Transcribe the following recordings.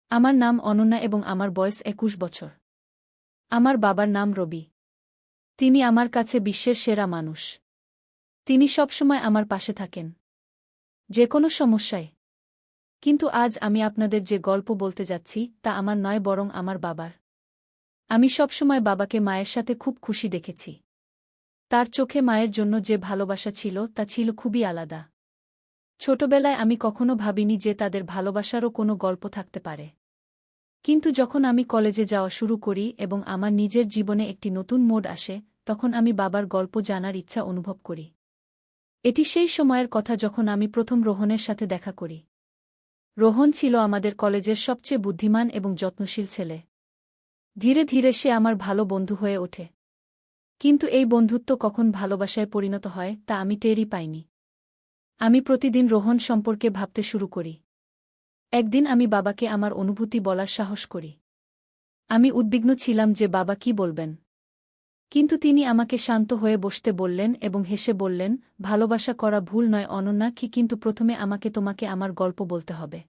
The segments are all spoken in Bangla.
আমার নাম অনন্যা এবং আমার বয়স ২১ বছর। আমার বাবার নাম রবি। তিনি আমার কাছে বিশ্বের সেরা মানুষ। তিনি সবসময় আমার পাশে থাকেন, যে কোনো সমস্যায়। কিন্তু আজ আমি আপনাদের যে গল্প বলতে যাচ্ছি তা আমার নয়, বরং আমার বাবার। আমি সবসময় বাবাকে মায়ের সাথে খুব খুশি দেখেছি। তার চোখে মায়ের জন্য যে ভালোবাসা ছিল তা ছিল খুবই আলাদা। ছোটবেলায় আমি কখনো ভাবিনি যে তাদের ভালোবাসারও কোনো গল্প থাকতে পারে। কিন্তু যখন আমি কলেজে যাওয়া শুরু করি এবং আমার নিজের জীবনে একটি নতুন মোড় আসে, তখন আমি বাবার গল্প জানার ইচ্ছা অনুভব করি। এটি সেই সময়ের কথা যখন আমি প্রথম রোহনের সাথে দেখা করি। রোহন ছিল আমাদের কলেজের সবচেয়ে বুদ্ধিমান এবং যত্নশীল ছেলে। ধীরে ধীরে সে আমার ভালো বন্ধু হয়ে ওঠে। কিন্তু এই বন্ধুত্ব কখন ভালোবাসায় পরিণত হয় তা আমি টেরই পাইনি। আমি প্রতিদিন রোহন সম্পর্কে ভাবতে শুরু করি। একদিন আমি বাবাকে আমার অনুভূতি বলার সাহস করি। আমি উদ্বিগ্ন ছিলাম যে বাবা কি বলবেন। কিন্তু তিনি আমাকে শান্ত হয়ে বসতে বললেন এবং হেসে বললেন, ভালোবাসা করা ভুল নয় অনন্যা, কিন্তু প্রথমে তোমাকে আমার গল্প বলতে হবে।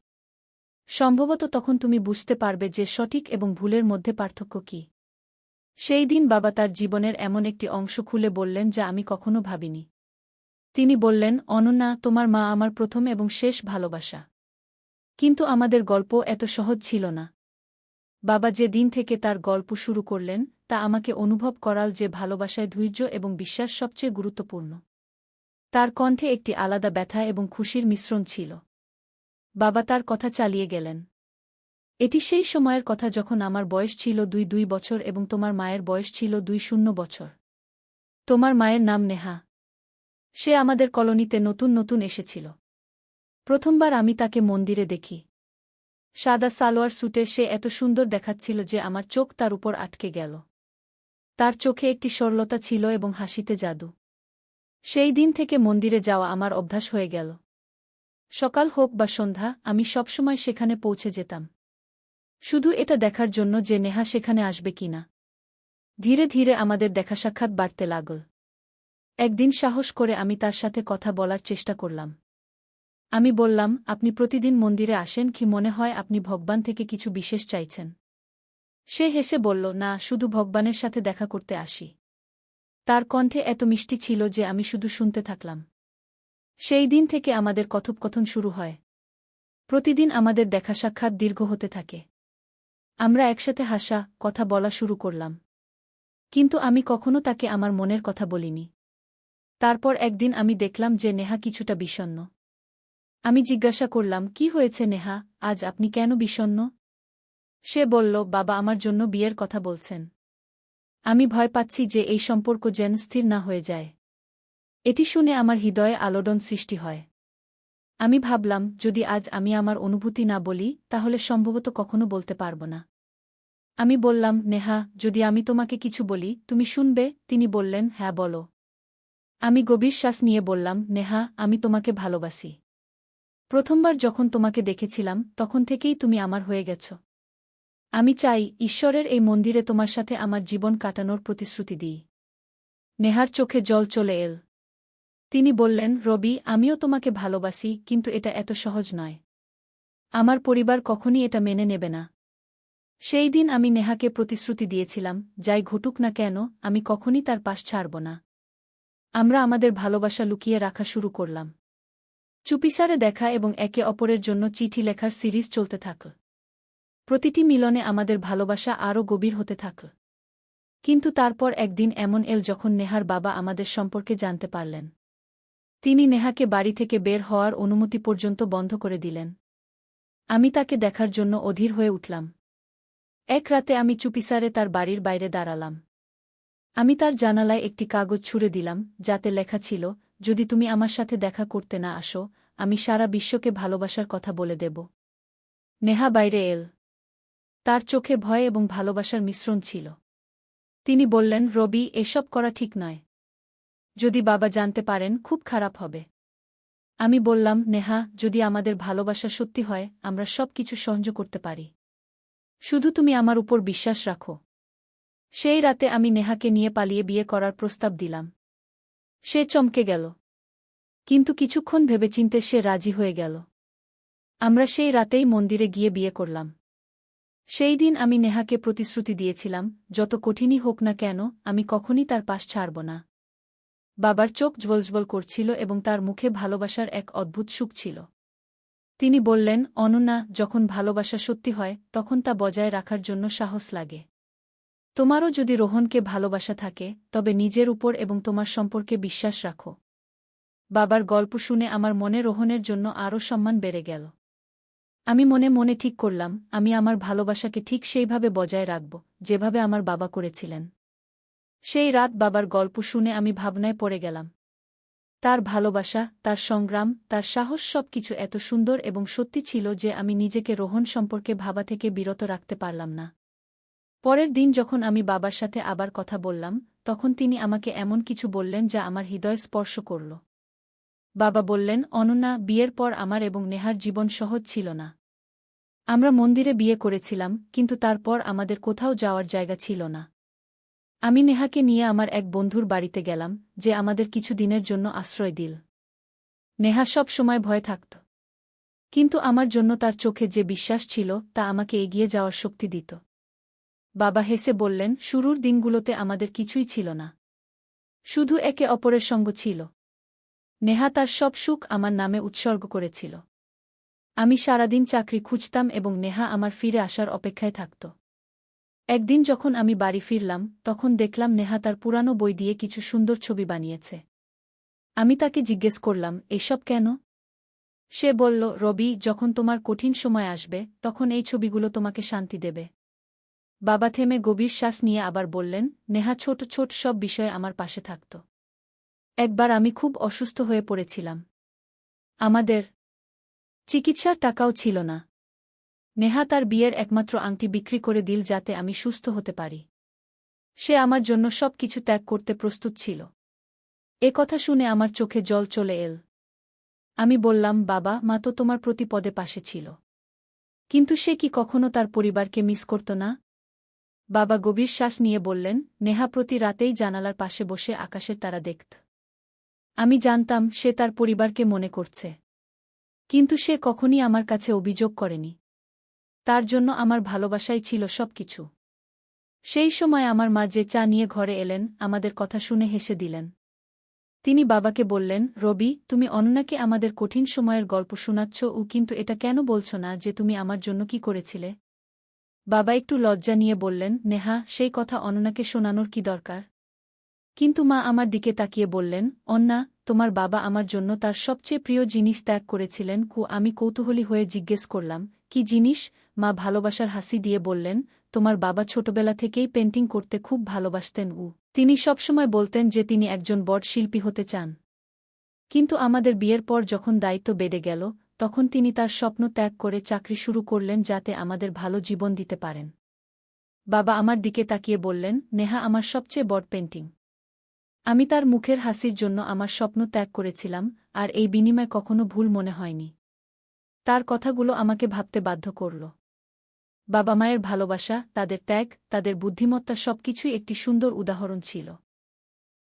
সম্ভবত তখন তুমি বুঝতে পারবে যে সঠিক এবং ভুলের মধ্যে পার্থক্য কী। সেই দিন বাবা তার জীবনের এমন একটি অংশ খুলে বললেন যা আমি কখনো ভাবিনি। তিনি বললেন, অনন্যা, তোমার মা আমার প্রথম এবং শেষ ভালোবাসা। কিন্তু আমাদের গল্প এত সহজ ছিল না। বাবা যে দিন থেকে তার গল্প শুরু করলেন তা আমাকে অনুভব করাল যে ভালোবাসায় ধৈর্য এবং বিশ্বাস সবচেয়ে গুরুত্বপূর্ণ। তার কণ্ঠে একটি আলাদা ব্যথা এবং খুশির মিশ্রণ ছিল। বাবা তার কথা চালিয়ে গেলেন। এটি সেই সময়ের কথা যখন আমার বয়স ছিল ২ বছর এবং তোমার মায়ের বয়স ছিল ২ বছর। তোমার মায়ের নাম নেহা। সে আমাদের কলোনিতে নতুন নতুন এসেছিল। প্রথমবার আমি তাকে মন্দিরে দেখি। সাদা সালোয়ার স্যুটে সে এত সুন্দর দেখাচ্ছিল যে আমার চোখ তার উপর আটকে গেল। তার চোখে একটি সরলতা ছিল এবং হাসিতে জাদু। সেই দিন থেকে মন্দিরে যাওয়া আমার অভ্যাস হয়ে গেল। সকাল হোক বা সন্ধ্যা, আমি সবসময় সেখানে পৌঁছে যেতাম, শুধু এটা দেখার জন্য যে নেহা সেখানে আসবে কিনা। ধীরে ধীরে আমাদের দেখা সাক্ষাৎ বাড়তে লাগল। একদিন সাহস করে আমি তার সাথে কথা বলার চেষ্টা করলাম। আমি বললাম, আপনি প্রতিদিন মন্দিরে আসেন কি? মনে হয় আপনি ভগবান থেকে কিছু বিশেষ চাইছেন। সে হেসে বলল, না, শুধু ভগবানের সাথে দেখা করতে আসি। তার কণ্ঠে এত মিষ্টি ছিল যে আমি শুধু শুনতে থাকলাম। সেই দিন থেকে আমাদের কথোপকথন শুরু হয়। প্রতিদিন আমাদের দেখা সাক্ষাৎ দীর্ঘ হতে থাকে। আমরা একসাথে হাসা, কথা বলা শুরু করলাম। কিন্তু আমি কখনো তাকে আমার মনের কথা বলিনি। তারপর একদিন আমি দেখলাম যে নেহা কিছুটা বিষণ্ণ। আমি জিজ্ঞাসা করলাম, কি হয়েছে নেহা, আজ আপনি কেন বিষণ্ণ? সে বলল, বাবা আমার জন্য বিয়ের কথা বলছেন। আমি ভয় পাচ্ছি যে এই সম্পর্ক যেন স্থির না হয়ে যায়। এটি শুনে আমার হৃদয়ে আলোড়ন সৃষ্টি হয়। আমি ভাবলাম, যদি আজ আমি আমার অনুভূতি না বলি তাহলে সম্ভবত কখনো বলতে পারব না। আমি বললাম, নেহা, যদি আমি তোমাকে কিছু বলি তুমি শুনবে? তিনি বললেন, হ্যাঁ, বলো। আমি গভীর শ্বাস নিয়ে বললাম, নেহা, আমি তোমাকে ভালোবাসি। প্রথমবার যখন তোমাকে দেখেছিলাম তখন থেকেই তুমি আমার হয়ে গেছ। আমি চাই ঈশ্বরের এই মন্দিরে তোমার সাথে আমার জীবন কাটানোর প্রতিশ্রুতি দিই। নেহার চোখে জল চলে এল। তিনি বললেন, রবি, আমিও তোমাকে ভালোবাসি, কিন্তু এটা এত সহজ নয়। আমার পরিবার কখনই এটা মেনে নেবে না। সেই দিন আমি নেহাকে প্রতিশ্রুতি দিয়েছিলাম, যাই ঘটুক না কেন আমি কখনই তার পাশ ছাড়ব না। আমরা আমাদের ভালোবাসা লুকিয়ে রাখা শুরু করলাম। চুপিসারে দেখা এবং একে অপরের জন্য চিঠি লেখার সিরিজ চলতে থাকল। প্রতিটি মিলনে আমাদের ভালোবাসা আরও গভীর হতে থাকল। কিন্তু তারপর একদিন এমন এল যখন নেহার বাবা আমাদের সম্পর্কে জানতে পারলেন। তিনি নেহাকে বাড়ি থেকে বের হওয়ার অনুমতি পর্যন্ত বন্ধ করে দিলেন। আমি তাকে দেখার জন্য অধীর হয়ে উঠলাম। এক রাতে আমি চুপিসারে তার বাড়ির বাইরে দাঁড়ালাম। আমি তার জানালায় একটি কাগজ ছুঁড়ে দিলাম, যাতে লেখা ছিল, যদি তুমি আমার সাথে দেখা করতে না আসো, আমি সারা বিশ্বকে ভালোবাসার কথা বলে দেব। নেহা বাইরে এল। তার চোখে ভয় এবং ভালোবাসার মিশ্রণ ছিল। তিনি বললেন, রবি, এসব করা ঠিক নয়। যদি বাবা জানতে পারেন খুব খারাপ হবে। আমি বললাম, নেহা, যদি আমাদের ভালোবাসা সত্যি হয় আমরা সব কিছু সহ্য করতে পারি। শুধু তুমি আমার উপর বিশ্বাস রাখো। সেই রাতে আমি নেহাকে নিয়ে পালিয়ে বিয়ে করার প্রস্তাব দিলাম। সে চমকে গেল। কিন্তু কিছুক্ষণ ভেবেচিন্তে সে রাজি হয়ে গেল। আমরা সেই রাতেই মন্দিরে গিয়ে বিয়ে করলাম। সেই দিন আমি নেহাকে প্রতিশ্রুতি দিয়েছিলাম, যত কঠিনই হোক না কেন আমি কখনই তার পাশ ছাড়ব না। বাবার চোখ জ্বলজ্বল করছিল এবং তার মুখে ভালোবাসার এক অদ্ভুত সুখ ছিল। তিনি বললেন, অনন্যা, যখন ভালোবাসা সত্যি হয় তখন তা বজায় রাখার জন্য সাহস লাগে। তোমারও যদি রোহনকে ভালোবাসা থাকে তবে নিজের উপর এবং তোমার সম্পর্কে বিশ্বাস রাখো। বাবার গল্প শুনে আমার মনে রোহনের জন্য আরও সম্মান বেড়ে গেল। আমি মনে মনে ঠিক করলাম, আমি আমার ভালোবাসাকে ঠিক সেইভাবে বজায় রাখব যেভাবে আমার বাবা করেছিলেন। সেই রাত বাবার গল্প শুনে আমি ভাবনায় পড়ে গেলাম। তার ভালোবাসা, তার সংগ্রাম, তার সাহস সবকিছু এত সুন্দর এবং সত্যি ছিল যে আমি নিজেকে রোহন সম্পর্কে ভাবা থেকে বিরত রাখতে পারলাম না। পরের দিন যখন আমি বাবার সাথে আবার কথা বললাম, তখন তিনি আমাকে এমন কিছু বললেন যা আমার হৃদয় স্পর্শ করল। বাবা বললেন, অনন্যা, বিয়ের পর আমার এবং নেহার জীবন সহজ ছিল না। আমরা মন্দিরে বিয়ে করেছিলাম, কিন্তু তারপর আমাদের কোথাও যাওয়ার জায়গা ছিল না। আমি নেহাকে নিয়ে আমার এক বন্ধুর বাড়িতে গেলাম, যে আমাদের কিছু দিনের জন্য আশ্রয় দিল। নেহা সব সময় ভয় থাকত, কিন্তু আমার জন্য তার চোখে যে বিশ্বাস ছিল তা আমাকে এগিয়ে যাওয়ার শক্তি দিত। বাবা হেসে বললেন, শুরুর দিনগুলোতে আমাদের কিছুই ছিল না, শুধু একে অপরের সঙ্গ ছিল। নেহা তার সব সুখ আমার নামে উৎসর্গ করেছিল। আমি সারাদিন চাকরি খুঁজতাম এবং নেহা আমার ফিরে আসার অপেক্ষায় থাকত। একদিন যখন আমি বাড়ি ফিরলাম, তখন দেখলাম নেহা তার পুরানো বই দিয়ে কিছু সুন্দর ছবি বানিয়েছে। আমি তাকে জিজ্ঞেস করলাম, এসব কেন? সে বলল, রবি, যখন তোমার কঠিন সময় আসবে তখন এই ছবিগুলো তোমাকে শান্তি দেবে। বাবা থেমে গভীর শ্বাস নিয়ে আবার বললেন, নেহা ছোট ছোট সব বিষয়ে আমার পাশে থাকত। একবার আমি খুব অসুস্থ হয়ে পড়েছিলাম। আমাদের চিকিৎসার টাকাও ছিল না। নেহা তার বিয়ের একমাত্র আংটি বিক্রি করে দিল যাতে আমি সুস্থ হতে পারি। সে আমার জন্য সব কিছু ত্যাগ করতে প্রস্তুত ছিল। এ কথা শুনে আমার চোখে জল চলে এল। আমি বললাম, বাবা, মা তো তোমার প্রতি পদে পাশে ছিল, কিন্তু সে কি কখনো তার পরিবারকে মিস করত না? বাবা গভীর শ্বাস নিয়ে বললেন, নেহা প্রতি রাতেই জানালার পাশে বসে আকাশের তারা দেখত। আমি জানতাম সে তার পরিবারকে মনে করছে, কিন্তু সে কখনই আমার কাছে অভিযোগ করেনি। তার জন্য আমার ভালোবাসাই ছিল সবকিছু। সেই সময় আমার মা যে চা নিয়ে ঘরে এলেন, আমাদের কথা শুনে হেসে দিলেন। তিনি বাবাকে বললেন, রবি, তুমি অনন্যাকে আমাদের কঠিন সময়ের গল্প শোনাচ্ছ, কিন্তু এটা কেন বলছ না যে তুমি আমার জন্য কি করেছিলে? বাবা একটু লজ্জা নিয়ে বললেন, নেহা, সেই কথা অনন্যাকে শোনানোর কি দরকার? কিন্তু মা আমার দিকে তাকিয়ে বললেন, অন্না, তোমার বাবা আমার জন্য তার সবচেয়ে প্রিয় জিনিস ত্যাগ করেছিলেন। আমি কৌতূহলী হয়ে জিজ্ঞেস করলাম, কি জিনিস? মা ভালোবাসার হাসি দিয়ে বললেন, তোমার বাবা ছোটবেলা থেকেই পেন্টিং করতে খুব ভালোবাসতেন। তিনি সবসময় বলতেন যে তিনি একজন বড় শিল্পী হতে চান। কিন্তু আমাদের বিয়ের পর যখন দায়িত্ব বেড়ে গেল, তখন তিনি তার স্বপ্ন ত্যাগ করে চাকরি শুরু করলেন যাতে আমাদের ভালো জীবন দিতে পারেন। বাবা আমার দিকে তাকিয়ে বললেন, নেহা আমার সবচেয়ে বড় পেন্টিং। আমি তার মুখের হাসির জন্য আমার স্বপ্ন ত্যাগ করেছিলাম, আর এই বিনিময় কখনো ভুল মনে হয়নি। তার কথাগুলো আমাকে ভাবতে বাধ্য করল। বাবা মায়ের ভালোবাসা, তাদের ত্যাগ, তাদের বুদ্ধিমত্তা সবকিছুই একটি সুন্দর উদাহরণ ছিল।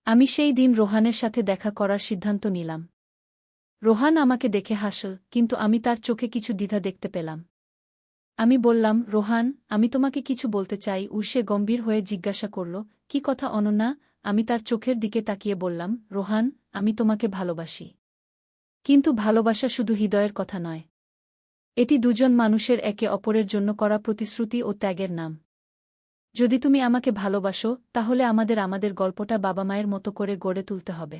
আমি সেই দিন রোহানের সাথে দেখা করার সিদ্ধান্ত নিলাম। রোহান আমাকে দেখে হাসল, কিন্তু আমি তার চোখে কিছু দ্বিধা দেখতে পেলাম। আমি বললাম, রোহান, আমি তোমাকে কিছু বলতে চাই। সে গম্ভীর হয়ে জিজ্ঞাসা করল, কি কথা অনন্যা? আমি তার চোখের দিকে তাকিয়ে বললাম, রোহান, আমি তোমাকে ভালোবাসি। কিন্তু ভালোবাসা শুধু হৃদয়ের কথা নয়। এটি দুজন মানুষের একে অপরের জন্য করা প্রতিশ্রুতি ও ত্যাগের নাম। যদি তুমি আমাকে ভালোবাসো, তাহলে আমাদের গল্পটা বাবা মায়ের মতো করে গড়ে তুলতে হবে।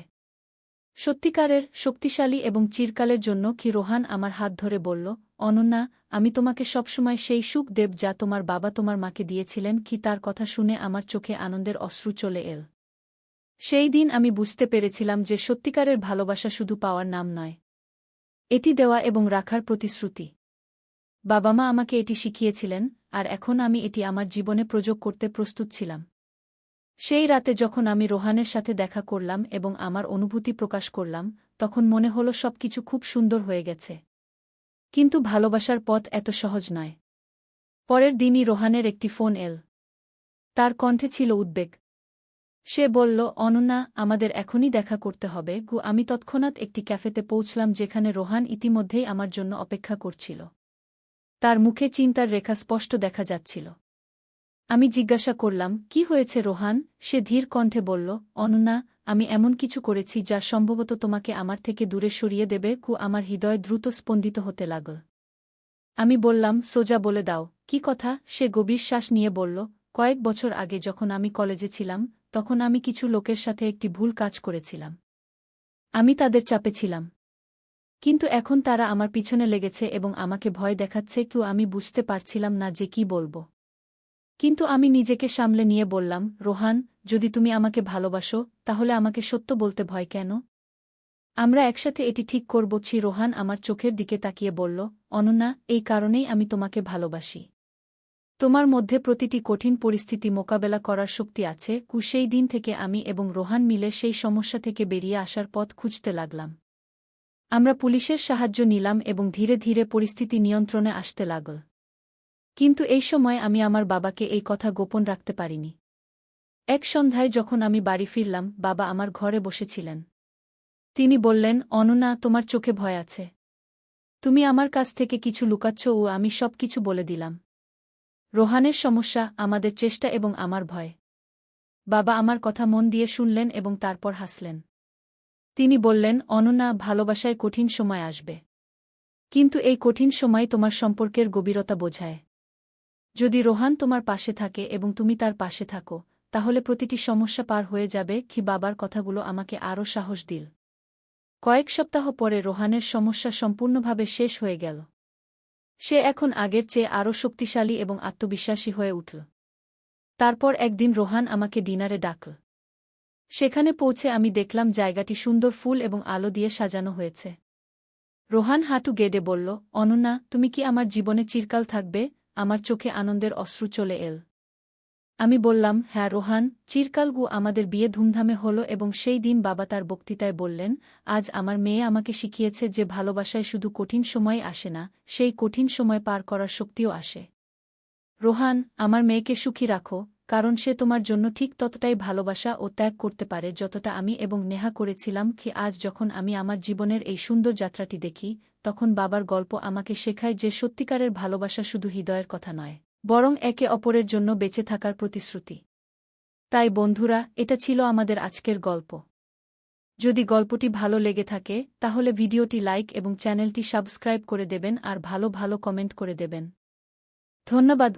সত্যিকারের, শক্তিশালী এবং চিরকালের জন্য। কি রোহান আমার হাত ধরে বলল, অনন্যা, আমি তোমাকে সবসময় সেই সুখ দেব যা তোমার বাবা তোমার মাকে দিয়েছিলেন। কি তার কথা শুনে আমার চোখে আনন্দের অশ্রু চলে এল। সেই দিন আমি বুঝতে পেরেছিলাম যে সত্যিকারের ভালোবাসা শুধু পাওয়ার নাম নয়, এটি দেওয়া এবং রাখার প্রতিশ্রুতি। বাবা মা আমাকে এটি শিখিয়েছিলেন, আর এখন আমি এটি আমার জীবনে প্রয়োগ করতে প্রস্তুত ছিলাম। সেই রাতে যখন আমি রোহানের সাথে দেখা করলাম এবং আমার অনুভূতি প্রকাশ করলাম, তখন মনে হলো সবকিছু খুব সুন্দর হয়ে গেছে। কিন্তু ভালোবাসার পথ এত সহজ নয়। পরের দিনই রোহানের একটি ফোন এল। তার কণ্ঠে ছিল উদ্বেগ। সে বলল, অনন্যা, আমাদের এখনই দেখা করতে হবে। আমি তৎক্ষণাৎ একটি ক্যাফেতে পৌঁছলাম যেখানে রোহান ইতিমধ্যেই আমার জন্য অপেক্ষা করছিল। তার মুখে চিন্তার রেখা স্পষ্ট দেখা যাচ্ছিল। আমি জিজ্ঞাসা করলাম, কি হয়েছে রোহান? সে ধীর কণ্ঠে বলল, অনন্যা, আমি এমন কিছু করেছি যা সম্ভবত তোমাকে আমার থেকে দূরে সরিয়ে দেবে। আমার হৃদয় দ্রুত স্পন্দিত হতে লাগল। আমি বললাম, সোজা বলে দাও, কি কথা? সে গভীর শ্বাস নিয়ে বলল, কয়েক বছর আগে যখন আমি কলেজে ছিলাম, তখন আমি কিছু লোকের সাথে একটি ভুল কাজ করেছিলাম। আমি তাদের চাপে ছিলাম। কিন্তু এখন তারা আমার পিছনে লেগেছে এবং আমাকে ভয় দেখাচ্ছে। আমি বুঝতে পারছিলাম না যে কি বলব। কিন্তু আমি নিজেকে সামলে নিয়ে বললাম, রোহান, যদি তুমি আমাকে ভালোবাসো, তাহলে আমাকে সত্য বলতে ভয় কেন? আমরা একসাথে এটি ঠিক করব। রোহান আমার চোখের দিকে তাকিয়ে বলল, অনন্যা, এই কারণেই আমি তোমাকে ভালোবাসি। তোমার মধ্যে প্রতিটি কঠিন পরিস্থিতি মোকাবেলা করার শক্তি আছে। সেই দিন থেকে আমি এবং রোহান মিলে সেই সমস্যা থেকে বেরিয়ে আসার পথ খুঁজতে লাগলাম। আমরা পুলিশের সাহায্য নিলাম এবং ধীরে ধীরে পরিস্থিতি নিয়ন্ত্রণে আসতে লাগল। কিন্তু এই সময় আমি আমার বাবাকে এই কথা গোপন রাখতে পারিনি। এক সন্ধ্যায় যখন আমি বাড়ি ফিরলাম, বাবা আমার ঘরে বসেছিলেন। তিনি বললেন, অনন্যা, তোমার চোখে ভয় আছে। তুমি আমার কাছ থেকে কিছু লুকাচ্ছ। আমি সব কিছু বলে দিলাম। রোহানের সমস্যা, আমাদের চেষ্টা এবং আমার ভয়। বাবা আমার কথা মন দিয়ে শুনলেন এবং তারপর হাসলেন। তিনি বললেন, অনন্যা, ভালোবাসায় কঠিন সময় আসবে। কিন্তু এই কঠিন সময় তোমার সম্পর্কের গভীরতা বোঝায়। যদি রোহান তোমার পাশে থাকে এবং তুমি তার পাশে থাকো, তাহলে প্রতিটি সমস্যা পার হয়ে যাবে। বাবার কথাগুলো আমাকে আরও সাহস দিল। কয়েক সপ্তাহ পরে রোহানের সমস্যা সম্পূর্ণভাবে শেষ হয়ে গেল। সে এখন আগের চেয়ে আরও শক্তিশালী এবং আত্মবিশ্বাসী হয়ে উঠল। তারপর একদিন রোহান আমাকে ডিনারে ডাকল। সেখানে পৌঁছে আমি দেখলাম জায়গাটি সুন্দর ফুল এবং আলো দিয়ে সাজানো হয়েছে। রোহান হাঁটু গেড়ে বলল, অনন্যা, তুমি কি আমার জীবনে চিরকাল থাকবে? আমার চোখে আনন্দের অশ্রু চলে এল। আমি বললাম, হ্যাঁ রোহান, চিরকাল। আমাদের বিয়ে ধুমধামে হল এবং সেই দিন বাবা তার বক্তৃতায় বললেন, আজ আমার মেয়ে আমাকে শিখিয়েছে যে ভালোবাসায় শুধু কঠিন সময় আসে না, সেই কঠিন সময় পার করার শক্তিও আসে। রোহান, আমার মেয়েকে সুখী রাখো, কারণ সে তোমার জন্য ঠিক ততটাই ভালোবাসা ও ত্যাগ করতে পারে যতটা আমি এবং নেহা করেছিলাম। আজ যখন আমি আমার জীবনের এই সুন্দর যাত্রাটি দেখি, তখন বাবার গল্প আমাকে শেখায় যে সত্যিকারের ভালোবাসা শুধু হৃদয়ের কথা নয়, বরং একে অপরের জন্য বেঁচে থাকার প্রতিশ্রুতি। তাই বন্ধুরা, এটা ছিল আমাদের আজকের গল্প। যদি গল্পটি ভালো লেগে থাকে, তাহলে ভিডিওটি লাইক এবং চ্যানেলটি সাবস্ক্রাইব করে দেবেন আর ভালো ভালো কমেন্ট করে দেবেন। ধন্যবাদ।